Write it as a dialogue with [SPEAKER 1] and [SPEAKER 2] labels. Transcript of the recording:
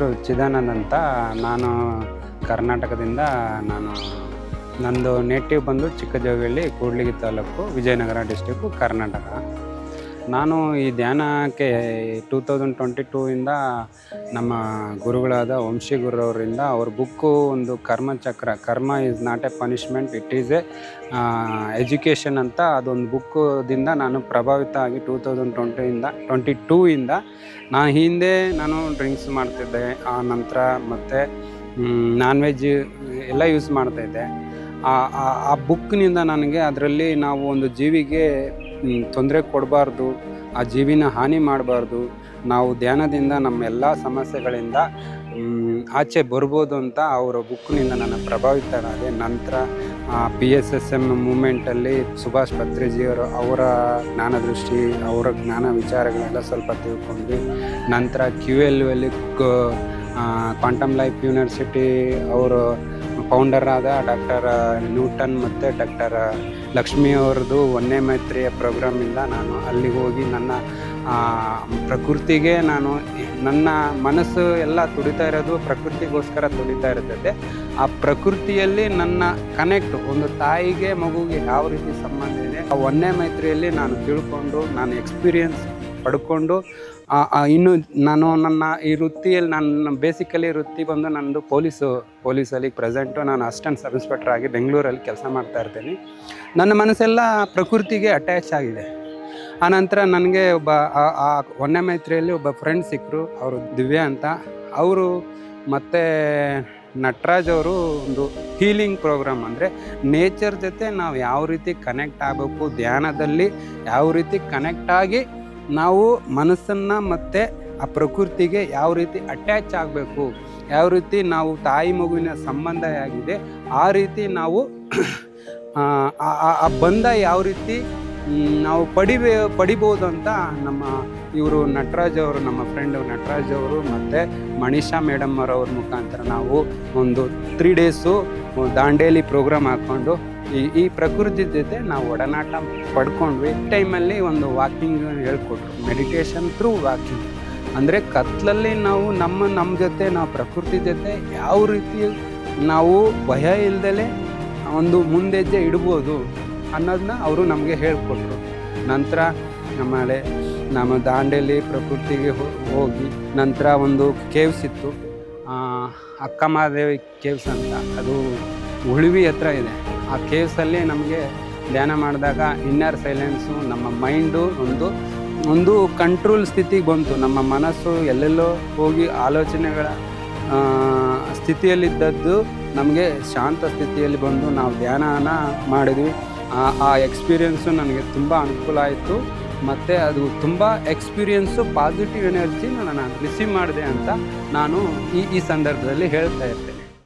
[SPEAKER 1] ಹೆಸರು ಚಿದಾನಂದ್ ಅಂತ. ನಾನು ಕರ್ನಾಟಕದಿಂದ. ನಂದು ನೇಟಿವ್ ಬಂದು ಚಿಕ್ಕಜೋಗಳ್ಳಿ, ಕೂಡ್ಲಿಗಿ ತಾಲೂಕು, ವಿಜಯನಗರ ಡಿಸ್ಟಿಕ್ಕು, ಕರ್ನಾಟಕ. ನಾನು ಈ ಧ್ಯಾನಕ್ಕೆ 2022 ಇಂದ ನಮ್ಮ ಗುರುಗಳಾದ ವಂಶಿ ಗುರುವರಿಂದ ಅವ್ರ ಬುಕ್ಕು ಒಂದು ಕರ್ಮಚಕ್ರ, ಕರ್ಮ is not A punishment, it is A education ಅಂತ ಅದೊಂದು ಬುಕ್ಕದಿಂದ ನಾನು ಪ್ರಭಾವಿತ ಆಗಿ 2022 ಇಂದ ನಾನು ಡ್ರಿಂಕ್ಸ್ ಮಾಡ್ತಿದ್ದೆ. ಆ ನಂತರ ಮತ್ತು ನಾನ್ ವೆಜ್ ಎಲ್ಲ ಯೂಸ್ ಮಾಡ್ತಾಯಿದ್ದೆ. ಆ ಬುಕ್ನಿಂದ ನನಗೆ ಅದರಲ್ಲಿ ನಾವು ಒಂದು ಜೀವಿಗೆ ತೊಂದರೆ ಕೊಡಬಾರ್ದು, ಆ ಜೀವಿನ ಹಾನಿ ಮಾಡಬಾರ್ದು, ನಾವು ಧ್ಯಾನದಿಂದ ನಮ್ಮ ಎಲ್ಲ ಸಮಸ್ಯೆಗಳಿಂದ ಆಚೆ ಬರ್ಬೋದು ಅಂತ ಅವರ ಬುಕ್ನಿಂದ ನಾನು ಪ್ರಭಾವಿತನಾದೆ. ನಂತರ PSSM ಮೂಮೆಂಟಲ್ಲಿ ಸುಭಾಷ್ ಪತ್ರಿಜಿಯವರು ಅವರ ಜ್ಞಾನದೃಷ್ಟಿ, ಅವರ ಜ್ಞಾನ ವಿಚಾರಗಳೆಲ್ಲ ಸ್ವಲ್ಪ ತಿಳ್ಕೊಂಡ್ವಿ. ನಂತರ QLU ಕ್ವಾಂಟಮ್ ಲೈಫ್ ಯೂನಿವರ್ಸಿಟಿ ಅವರು ಫೌಂಡರ್ ಆದ ಡಾಕ್ಟರ್ ನ್ಯೂಟನ್ ಮತ್ತು ಡಾಕ್ಟರ್ ಲಕ್ಷ್ಮಿ ಅವ್ರದ್ದು ಒಂದೇ ಮೈತ್ರಿಯ ಪ್ರೋಗ್ರಾಮಿಂದ ನಾನು ಅಲ್ಲಿಗೆ ಹೋಗಿ ನನ್ನ ಪ್ರಕೃತಿಗೆ ನನ್ನ ಮನಸ್ಸು ಎಲ್ಲ ತುಡಿತಾ ಇರೋದು ಪ್ರಕೃತಿಗೋಸ್ಕರ ತುಡಿತಾ ಇರ್ತದೆ. ಆ ಪ್ರಕೃತಿಯಲ್ಲಿ ನನ್ನ ಕನೆಕ್ಟ್, ಒಂದು ತಾಯಿಗೆ ಮಗುಗೆ ಯಾವ ರೀತಿ ಸಂಬಂಧ ಇದೆ, ಆ ಒಂದೇ ಮೈತ್ರಿಯಲ್ಲಿ ನಾನು ತಿಳ್ಕೊಂಡು, ನಾನು ಎಕ್ಸ್ಪೀರಿಯನ್ಸ್ ಪಡ್ಕೊಂಡು, ಇನ್ನು ನಾನು ನನ್ನ ಈ ವೃತ್ತಿಯಲ್ಲಿ ನನ್ನ ಬೇಸಿಕಲಿ ವೃತ್ತಿ ಬಂದು ನನ್ನದು ಪೊಲೀಸಲ್ಲಿ ಪ್ರೆಸೆಂಟು ನಾನು ಅಸಿಸ್ಟೆಂಟ್ ಸಬ್ ಇನ್ಸ್ಪೆಕ್ಟರ್ ಆಗಿ ಬೆಂಗಳೂರಲ್ಲಿ ಕೆಲಸ ಮಾಡ್ತಾ ಇರ್ತೀನಿ. ನನ್ನ ಮನಸ್ಸೆಲ್ಲ ಪ್ರಕೃತಿಗೆ ಅಟ್ಯಾಚ್ ಆಗಿದೆ. ಆನಂತರ ನನಗೆ ಆ ಒಂದೇ ಮೈತ್ರಿಯಲ್ಲಿ ಒಬ್ಬ ಫ್ರೆಂಡ್ ಸಿಕ್ಕರು, ಅವರು ದಿವ್ಯಾ ಅಂತ. ಅವರು ಮತ್ತು ನಟರಾಜ್ ಅವರು ಒಂದು ಹೀಲಿಂಗ್ ಪ್ರೋಗ್ರಾಮ್, ಅಂದರೆ ನೇಚರ್ ಜೊತೆ ನಾವು ಯಾವ ರೀತಿ ಕನೆಕ್ಟ್ ಆಗಬೇಕು, ಧ್ಯಾನದಲ್ಲಿ ಯಾವ ರೀತಿ ಕನೆಕ್ಟ್ ಆಗಿ ನಾವು ಮನಸ್ಸನ್ನು ಮತ್ತು ಆ ಪ್ರಕೃತಿಗೆ ಯಾವ ರೀತಿ ಅಟ್ಯಾಚ್ ಆಗಬೇಕು, ಯಾವ ರೀತಿ ನಾವು ತಾಯಿ ಮಗುವಿನ ಸಂಬಂಧ ಆಗಿದೆ ಆ ರೀತಿ ನಾವು ಆ ಬಂಧ ಯಾವ ರೀತಿ ನಾವು ಪಡಿಬೋದು ಅಂತ ನಮ್ಮ ಇವರು ನಟರಾಜ್ ಅವರು, ನಮ್ಮ ಫ್ರೆಂಡ್ ನಟರಾಜ್ ಅವರು ಮತ್ತು ಮನೀಷಾ ಮೇಡಮ್ ಅವರವ್ರ ಮುಖಾಂತರ ನಾವು ಒಂದು 3 ಡೇಸು ದಾಂಡೇಲಿ ಪ್ರೋಗ್ರಾಮ್ ಹಾಕ್ಕೊಂಡು ಈ ಪ್ರಕೃತಿ ಜೊತೆ ನಾವು ಒಡನಾಟ ಪಡ್ಕೊಂಡ್ವಿ. ಟೈಮಲ್ಲಿ ಒಂದು ವಾಕಿಂಗ್ ಹೇಳ್ಕೊಟ್ರು, ಮೆಡಿಟೇಷನ್ ಥ್ರೂ ವಾಕಿಂಗ್. ಅಂದರೆ ಕತ್ಲಲ್ಲಿ ನಾವು ನಮ್ಮ ಜೊತೆ, ನಾವು ಪ್ರಕೃತಿ ಜೊತೆ ಯಾವ ರೀತಿ ನಾವು ಭಯ ಇಲ್ದಲೇ ಒಂದು ಮುಂದೆಜ್ಜೆ ಇಡ್ಬೋದು ಅನ್ನೋದನ್ನ ಅವರು ನಮಗೆ ಹೇಳ್ಕೊಟ್ರು. ನಂತರ ನಮ್ಮ ದಾಂಡೇಲಿ ಪ್ರಕೃತಿಗೆ ಹೋಗಿ ನಂತರ ಒಂದು ಕೇವ್ಸ್ ಇತ್ತು, ಅಕ್ಕಮಹಾದೇವಿ ಕೇವ್ಸ್ ಅಂತ, ಅದು ಉಳಿವಿ ಹತ್ರ ಇದೆ. ಆ ಕೇವ್ಸಲ್ಲಿ ನಮಗೆ ಧ್ಯಾನ ಮಾಡಿದಾಗ ಇನ್ನರ್ ಸೈಲೆನ್ಸು, ನಮ್ಮ ಮೈಂಡು ಒಂದು ಕಂಟ್ರೋಲ್ ಸ್ಥಿತಿಗೆ ಬಂತು. ನಮ್ಮ ಮನಸ್ಸು ಎಲ್ಲೆಲ್ಲೋ ಹೋಗಿ ಆಲೋಚನೆಗಳ ಸ್ಥಿತಿಯಲ್ಲಿದ್ದದ್ದು ನಮಗೆ ಶಾಂತ ಸ್ಥಿತಿಯಲ್ಲಿ ಬಂದು ನಾವು ಧ್ಯಾನನ ಮಾಡಿದ್ವಿ. ಆ ಎಕ್ಸ್ಪೀರಿಯೆನ್ಸು ನನಗೆ ತುಂಬ ಅನುಕೂಲ ಆಯಿತು. ಮತ್ತು ಅದು ತುಂಬ ಎಕ್ಸ್ಪೀರಿಯೆನ್ಸು, ಪಾಸಿಟಿವ್ ಎನರ್ಜಿ ನಾನು ರಿಸೀವ್ ಮಾಡಿದೆ ಅಂತ ನಾನು ಈ ಸಂದರ್ಭದಲ್ಲಿ ಹೇಳ್ತಾ ಇರ್ತೇನೆ.